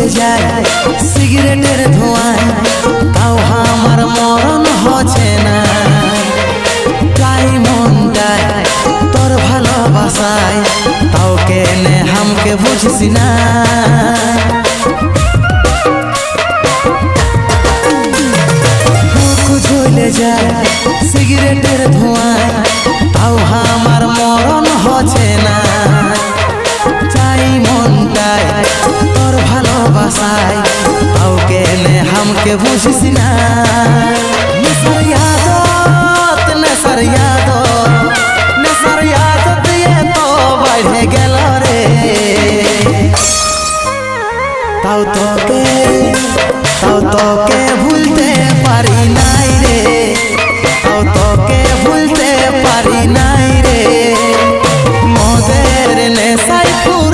জ্বলে যায় সিগারেটের ধোঁয়ায়, তাও আমার মরণ হচ্ছে না। তাই মনটায় তোর ভালোবাসায়, তাও কেনে হামকে বুঝিস না। জ্বলে যায় সিগারেটের ধোঁয়ায়, তাও আমার মরণ হচ্ছে না। চাই মনটায় তোর ভালোবাসায়, তাও কেনে হামকে বুঝিস না। নেশার আদত, নেশার আদত, নেশার আদত দিয়ে তো বাইরে গেল রে। তাও তোকে